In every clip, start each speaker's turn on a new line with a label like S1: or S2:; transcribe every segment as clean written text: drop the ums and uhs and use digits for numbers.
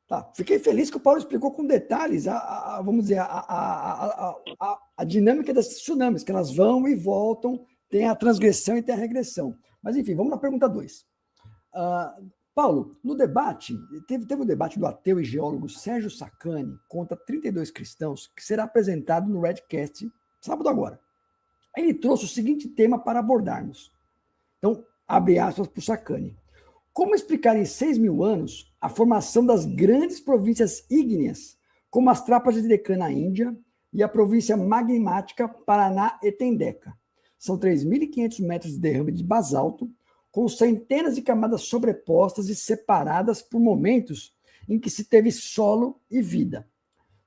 S1: Tá, fiquei feliz que o Paulo explicou com detalhes vamos dizer, a dinâmica das tsunamis, que elas vão e voltam, tem a transgressão e tem a regressão. Mas, enfim, vamos na pergunta 2. Paulo, no debate, teve um debate do ateu e geólogo Sérgio Sacani contra 32 cristãos, que será apresentado no Redcast sábado agora. Ele trouxe o seguinte tema para abordarmos. Então, abre aspas para o Sacani. Como explicar em 6.000 anos a formação das grandes províncias ígneas, como as Trapas de Deccan na Índia e a província magmática Paraná e Tendeca? São 3.500 metros de derrame de basalto, com centenas de camadas sobrepostas e separadas por momentos em que se teve solo e vida.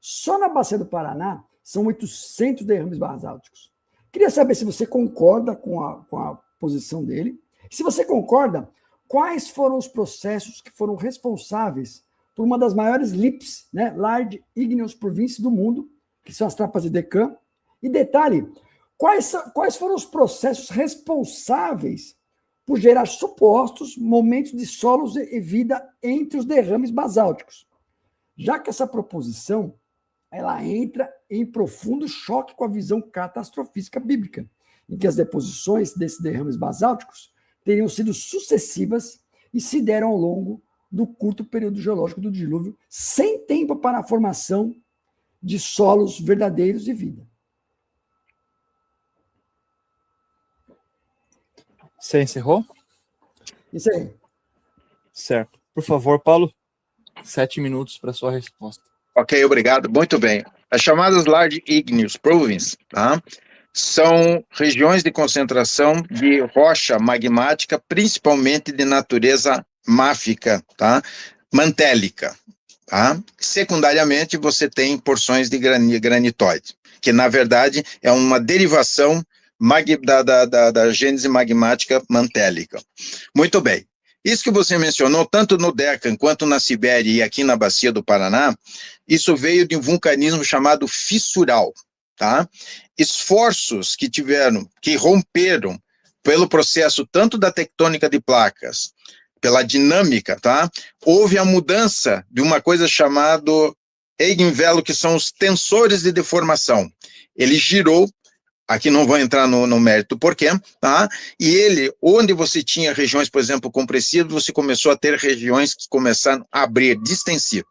S1: Só na Bacia do Paraná são 800 derrames basálticos. Queria saber se você concorda com a posição dele. Se você concorda, quais foram os processos que foram responsáveis por uma das maiores LIPs, né, Large Igneous Provinces do mundo, que são as Trapas de Deccan? E detalhe, quais foram os processos responsáveis por gerar supostos momentos de solos e vida entre os derrames basálticos? Já que essa proposição ela entra em profundo choque com a visão catastrofística bíblica, em que as deposições desses derrames basálticos teriam sido sucessivas e se deram ao longo do curto período geológico do dilúvio, sem tempo para a formação de solos verdadeiros de vida.
S2: Você encerrou?
S1: Isso aí.
S2: Certo. Por favor, Paulo, 7 minutos para sua resposta.
S3: Ok, obrigado. Muito bem. As chamadas Large Igneous Provinces, tá? São regiões de concentração de rocha magmática, principalmente de natureza máfica, tá? Mantélica. Tá? Secundariamente, você tem porções de granitóide, que na verdade é uma derivação da gênese magmática mantélica. Muito bem. Isso que você mencionou, tanto no Deccan quanto na Sibéria e aqui na Bacia do Paraná, isso veio de um vulcanismo chamado fissural, tá? Esforços que romperam pelo processo tanto da tectônica de placas, pela dinâmica, tá? Houve a mudança de uma coisa chamada Eigenvelo, que são os tensores de deformação. Ele girou. Aqui não vou entrar no mérito por quê, tá? E ele, onde você tinha regiões, por exemplo, compressivas, você começou a ter regiões que começaram a abrir, distensivas.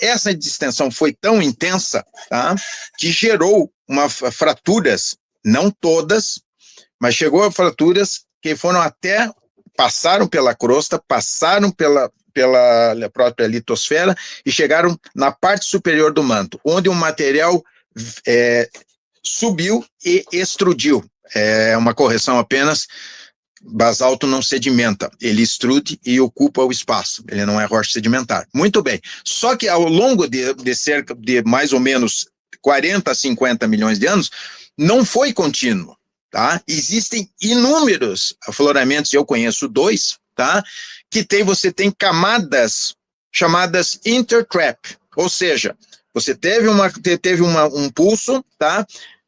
S3: Essa distensão foi tão intensa, tá? Que gerou fraturas, não todas, mas chegou a fraturas que foram passaram pela crosta, passaram pela própria litosfera e chegaram na parte superior do manto, onde o material subiu e extrudiu. É uma correção apenas. Basalto não sedimenta, ele extrude e ocupa o espaço, ele não é rocha sedimentar. Muito bem, só que ao longo de cerca de mais ou menos 40 a 50 milhões de anos, não foi contínuo, tá? Existem inúmeros afloramentos, eu conheço 2, tá? Que você tem camadas chamadas intertrap, ou seja, você teve um pulso, tá?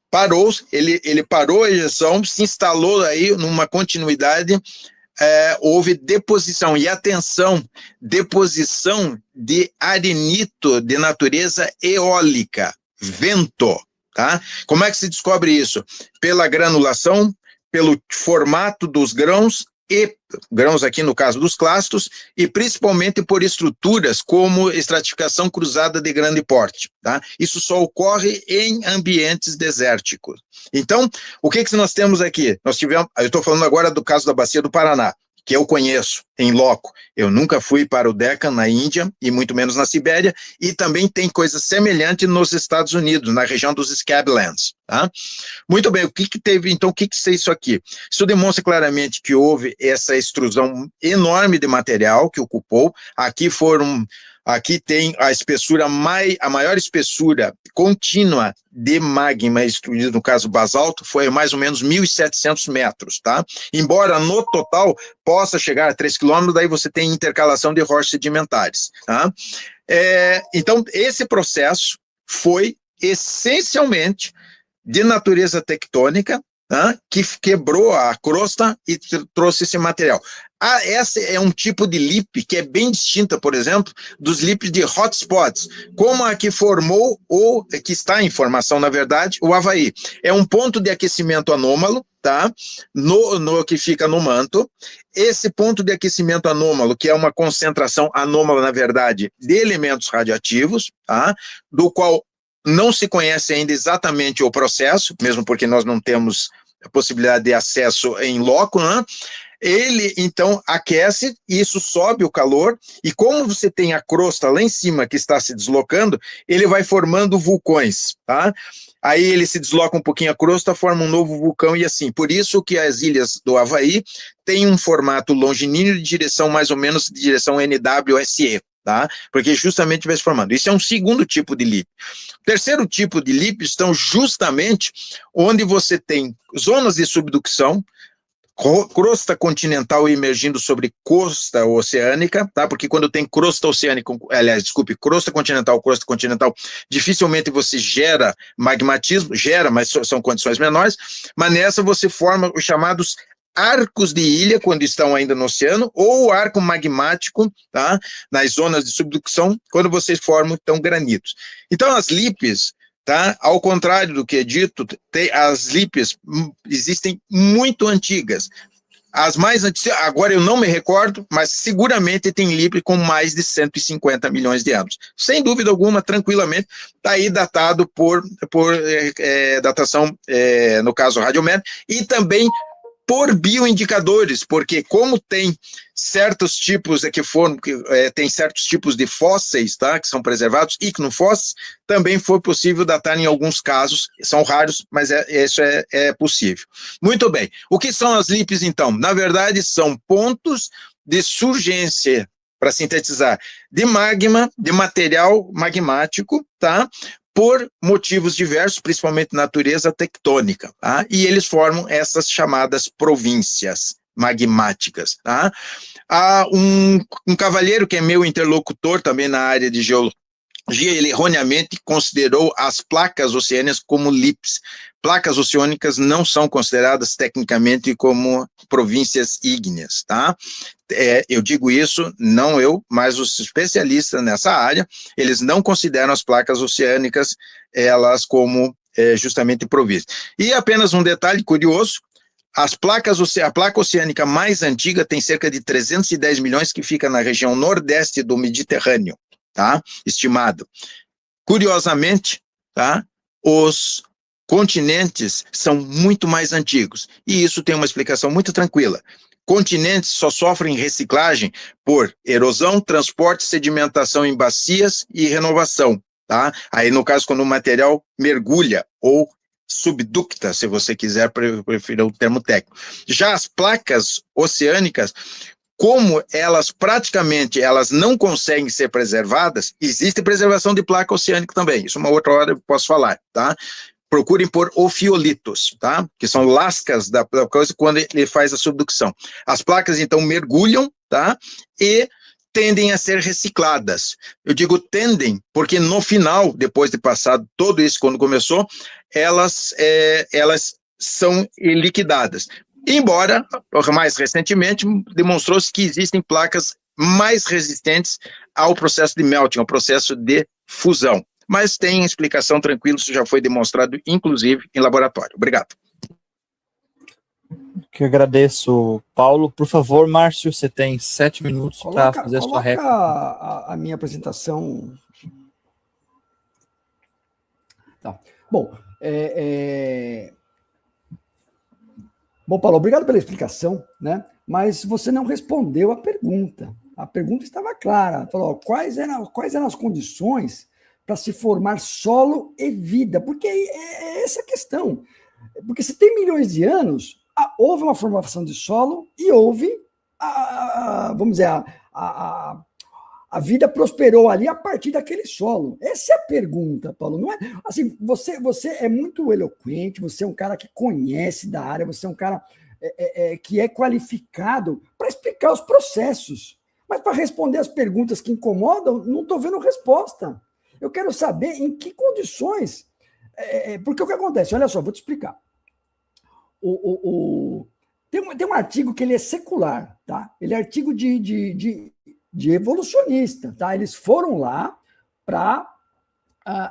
S3: Parou, ele parou a ejeção, se instalou aí numa continuidade, houve deposição, e atenção, deposição de arenito de natureza eólica, vento, tá? Como é que se descobre isso? Pela granulação, pelo formato dos grãos, e grãos aqui no caso dos clastos, e principalmente por estruturas como estratificação cruzada de grande porte, tá? Isso só ocorre em ambientes desérticos. Então, o que nós temos aqui? Eu estou falando agora do caso da Bacia do Paraná, que eu conheço em loco. Eu nunca fui para o Deccan, na Índia, e muito menos na Sibéria, e também tem coisa semelhante nos Estados Unidos, na região dos Scablands, tá? Muito bem, o que teve, então, o que é isso aqui? Isso demonstra claramente que houve essa extrusão enorme de material que ocupou. Aqui tem a maior espessura contínua de magma extruído, no caso basalto, foi mais ou menos 1.700 metros, tá? Embora no total possa chegar a 3 quilômetros, daí você tem intercalação de rochas sedimentares, tá? Então, esse processo foi essencialmente de natureza tectônica, que quebrou a crosta e trouxe esse material. Essa é um tipo de LIP que é bem distinta, por exemplo, dos LIPs de hotspots, como a que formou, ou que está em formação, na verdade, o Havaí. É um ponto de aquecimento anômalo, tá? Que fica no manto. Esse ponto de aquecimento anômalo, que é uma concentração anômala, na verdade, de elementos radioativos, tá? Do qual não se conhece ainda exatamente o processo, mesmo porque nós não temos a possibilidade de acesso em loco, né? Ele, então, aquece, e isso sobe o calor, e como você tem a crosta lá em cima que está se deslocando, ele vai formando vulcões, tá? Aí ele se desloca um pouquinho a crosta, forma um novo vulcão, e assim. Por isso que as ilhas do Havaí têm um formato longilíneo de direção, mais ou menos, de direção NWSE, tá? Porque justamente vai se formando. Isso é um segundo tipo de LIP. O terceiro tipo de LIP estão justamente onde você tem zonas de subducção, crosta continental emergindo sobre crosta oceânica, tá? Porque quando tem crosta oceânica, aliás, desculpe, crosta continental, dificilmente você gera magmatismo, mas são condições menores, mas nessa você forma os chamados arcos de ilha, quando estão ainda no oceano, ou o arco magmático, tá? Nas zonas de subducção, quando vocês formam, então, granitos. Então, as LIPs, tá? Ao contrário do que é dito, as LIPs existem muito antigas. As mais antigas, agora eu não me recordo, mas seguramente tem LIP com mais de 150 milhões de anos. Sem dúvida alguma, tranquilamente, está aí datado por datação, no caso radiométrica, e também por bioindicadores, porque como tem certos tipos tem certos tipos de fósseis, tá, que são preservados, icnofósseis, também foi possível datar em alguns casos, são raros, mas isso é possível. Muito bem. O que são as LIPs, então? Na verdade, são pontos de surgência, para sintetizar, de magma, de material magmático, tá? Por motivos diversos, principalmente natureza tectônica, tá? E eles formam essas chamadas províncias magmáticas, tá? Há um cavalheiro que é meu interlocutor também na área de geologia, ele erroneamente considerou as placas oceânicas como LIPs. Placas oceânicas não são consideradas tecnicamente como províncias ígneas, tá? Eu digo isso, não eu, mas os especialistas nessa área, eles não consideram as placas oceânicas, elas como justamente províncias. E apenas um detalhe curioso, a placa oceânica mais antiga tem cerca de 310 milhões, que fica na região nordeste do Mediterrâneo, tá? Estimado. Curiosamente, tá? Os continentes são muito mais antigos, e isso tem uma explicação muito tranquila. Continentes só sofrem reciclagem por erosão, transporte, sedimentação em bacias e renovação, tá? Aí, no caso, quando o material mergulha ou subducta, se você quiser, preferir o termo técnico. Já as placas oceânicas, como elas não conseguem ser preservadas, existe preservação de placa oceânica também, isso uma outra hora eu posso falar, tá? Procurem por ofiolitos, tá? Que são lascas da coisa quando ele faz a subducção. As placas, então, mergulham, tá? E tendem a ser recicladas. Eu digo tendem, porque no final, depois de passado todo isso, quando começou, elas são liquidadas. Embora, mais recentemente, demonstrou-se que existem placas mais resistentes ao processo de melting, ao processo de fusão. Mas tem explicação tranquila, isso já foi demonstrado, inclusive, em laboratório. Obrigado.
S2: Que eu agradeço, Paulo. Por favor, Márcio, você tem 7 minutos para fazer a sua réplica.
S1: A minha apresentação. Tá. Bom, Bom, Paulo, obrigado pela explicação, né? Mas você não respondeu a pergunta. A pergunta estava clara. Falou, quais eram as condições para se formar solo e vida? Porque é essa a questão. Porque se tem milhões de anos, houve uma formação de solo e houve, vamos dizer, a vida prosperou ali a partir daquele solo. Essa é a pergunta, Paulo. Não é assim, você é muito eloquente, você é um cara que conhece da área, você é um cara que é qualificado para explicar os processos. Mas para responder as perguntas que incomodam, não estou vendo resposta. Eu quero saber em que condições. Porque o que acontece? Olha só, vou te explicar. Tem um artigo que ele é secular, tá? Ele é artigo de evolucionista, tá? Eles foram lá para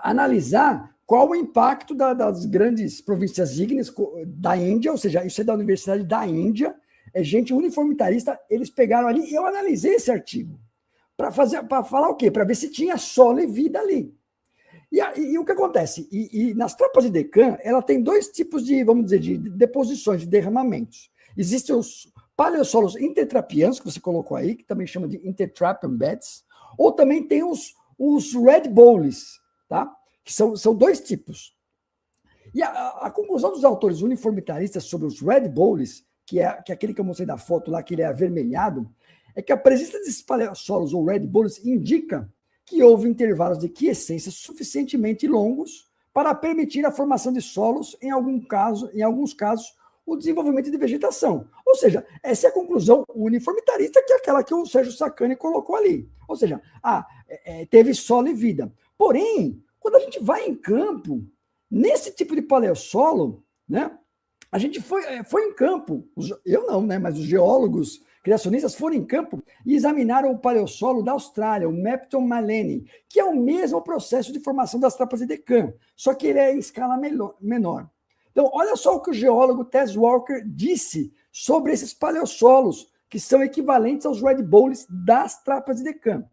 S1: analisar qual o impacto das grandes províncias ígneas da Índia, ou seja, isso é da Universidade da Índia, é gente uniformitarista, eles pegaram ali, e eu analisei esse artigo, para falar o quê? Para ver se tinha solo e vida ali. E o que acontece? E nas tropas de Deccan, ela tem dois tipos de, vamos dizer, de deposições, de derramamentos. Existem os paleossolos intertrapianos, que você colocou aí, que também chama de intertrapian beds, ou também tem os red bowls, tá? Que são dois tipos. E a conclusão dos autores uniformitaristas sobre os red bowls, que é aquele que eu mostrei da foto lá, que ele é avermelhado, é que a presença desses paleossolos ou red bowls indica que houve intervalos de quiescência suficientemente longos para permitir a formação de solos, em alguns casos, o desenvolvimento de vegetação. Ou seja, essa é a conclusão uniformitarista, que é aquela que o Sérgio Sacani colocou ali. Ou seja, teve solo e vida. Porém, quando a gente vai em campo, nesse tipo de paleossolo, né, a gente foi em campo, eu não, né, mas os geólogos criacionistas foram em campo e examinaram o paleossolo da Austrália, o Mapton Malene, que é o mesmo processo de formação das tropas de Deccan, só que ele é em escala menor. Então, olha só o que o geólogo Tess Walker disse sobre esses paleossolos, que são equivalentes aos red bowls das tropas de Deccan.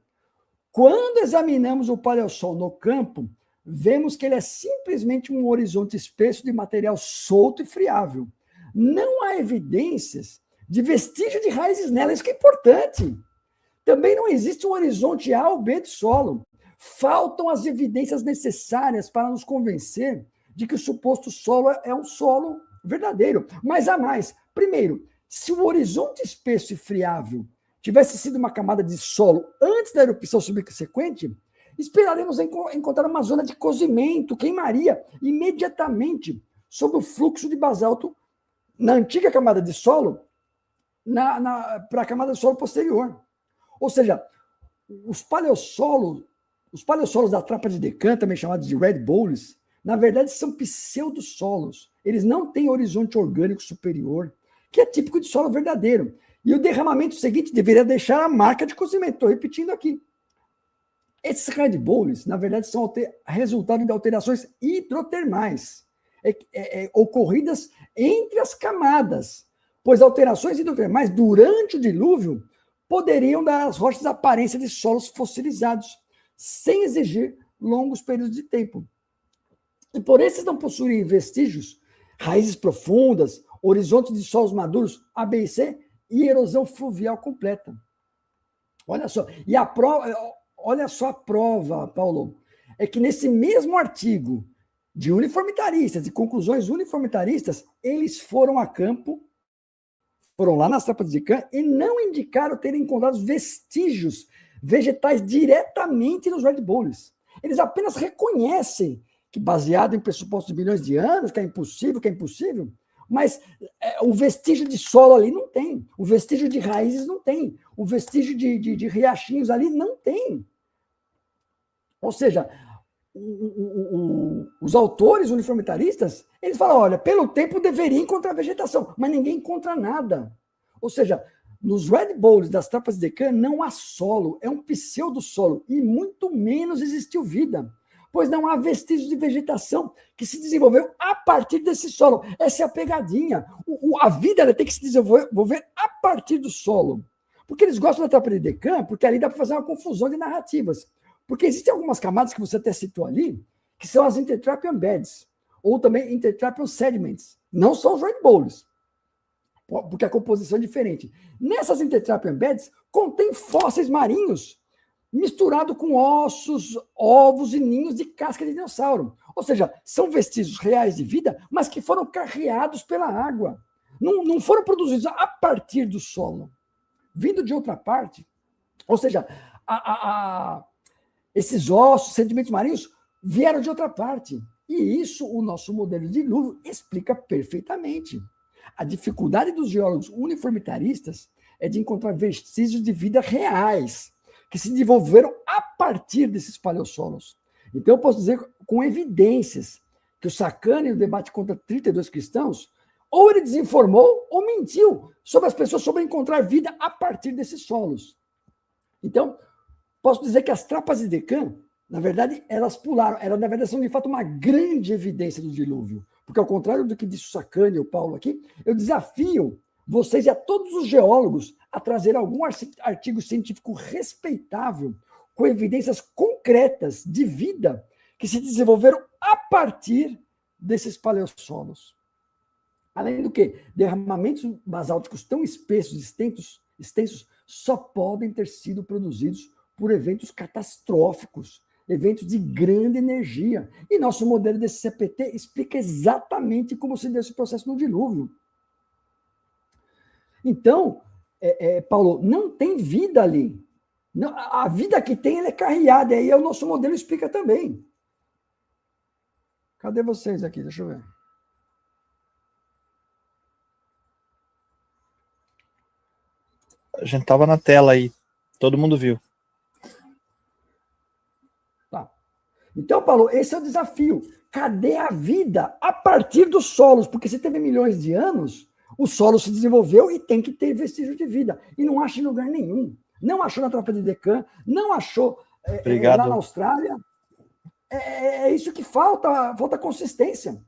S1: Quando examinamos o paleossolo no campo, vemos que ele é simplesmente um horizonte espesso de material solto e friável. Não há evidências de vestígio de raízes nela, isso que é importante. Também não existe um horizonte A ou B de solo. Faltam as evidências necessárias para nos convencer de que o suposto solo é um solo verdadeiro. Mas há mais. Primeiro, se o horizonte espesso e friável tivesse sido uma camada de solo antes da erupção subsequente, esperaremos encontrar uma zona de cozimento, queimaria imediatamente sob o fluxo de basalto na antiga camada de solo para a camada de solo posterior. Ou seja, os paleossolos da tropa de Deccan, também chamados de red bowls, na verdade são pseudossolos. Eles não têm horizonte orgânico superior, que é típico de solo verdadeiro. E o derramamento seguinte deveria deixar a marca de cozimento. Estou repetindo aqui. Esses red bowls, na verdade, são resultado de alterações hidrotermais ocorridas entre as camadas, pois alterações hidrotermais durante o dilúvio poderiam dar às rochas a aparência de solos fossilizados, sem exigir longos períodos de tempo. E por esses não possuírem vestígios, raízes profundas, horizontes de solos maduros, A, B e C, e erosão fluvial completa. Olha só. E olha só a prova, Paulo, é que nesse mesmo artigo de uniformitaristas, de conclusões uniformitaristas, eles foram a campo, foram lá nas tropas de Deccan e não indicaram terem encontrado vestígios vegetais diretamente nos red bowls. Eles apenas reconhecem que, baseado em pressupostos de milhões de anos, que é impossível, mas o vestígio de solo ali não tem, o vestígio de raízes não tem, o vestígio de riachinhos ali não tem. Ou seja, os autores uniformitaristas, eles falam, olha, pelo tempo deveria encontrar vegetação, mas ninguém encontra nada. Ou seja, nos red bowls das tropas de Deccan não há solo, é um pseudo-solo, e muito menos existiu vida, pois não há vestígios de vegetação que se desenvolveu a partir desse solo. Essa é a pegadinha. A vida ela tem que se desenvolver a partir do solo. Porque eles gostam da tropa de Deccan, porque ali dá para fazer uma confusão de narrativas. Porque existem algumas camadas que você até citou ali, que são as intertrapian beds, ou também intertrapian sediments. Não são os red bowls, porque a composição é diferente. Nessas intertrapian beds, contém fósseis marinhos misturado com ossos, ovos e ninhos de casca de dinossauro. Ou seja, são vestígios reais de vida, mas que foram carreados pela água. Não foram produzidos a partir do solo, vindo de outra parte. Ou seja, esses ossos, sedimentos marinhos, vieram de outra parte. E isso o nosso modelo de dilúvio explica perfeitamente. A dificuldade dos geólogos uniformitaristas é de encontrar vestígios de vida reais, que se desenvolveram a partir desses paleossolos. Então, eu posso dizer com evidências que o Sacani, no debate contra 32 cristãos, ou ele desinformou ou mentiu sobre as pessoas, sobre encontrar vida a partir desses solos. Então, posso dizer que as trapas de Deccan, na verdade, elas pularam. Elas, na verdade, são, de fato, uma grande evidência do dilúvio. Porque, ao contrário do que disse o Sacani e o Paulo aqui, eu desafio vocês e a todos os geólogos a trazer algum artigo científico respeitável com evidências concretas de vida que se desenvolveram a partir desses paleossolos. Além do que, derramamentos basálticos tão espessos e extensos só podem ter sido produzidos por eventos catastróficos, eventos de grande energia. E nosso modelo desse CPT explica exatamente como se deu esse processo no dilúvio. Então, Paulo, não tem vida ali. Não, a vida que tem, ela é carreada, e aí o nosso modelo explica também. Cadê vocês aqui? Deixa eu ver.
S2: A gente estava na tela aí, todo mundo viu.
S1: Tá. Então, Paulo, esse é o desafio. Cadê a vida a partir dos solos? Porque se teve milhões de anos, o solo se desenvolveu e tem que ter vestígio de vida. E não acha em lugar nenhum. Não achou na Trapa de Deccan, não achou lá na Austrália. É isso que falta consistência.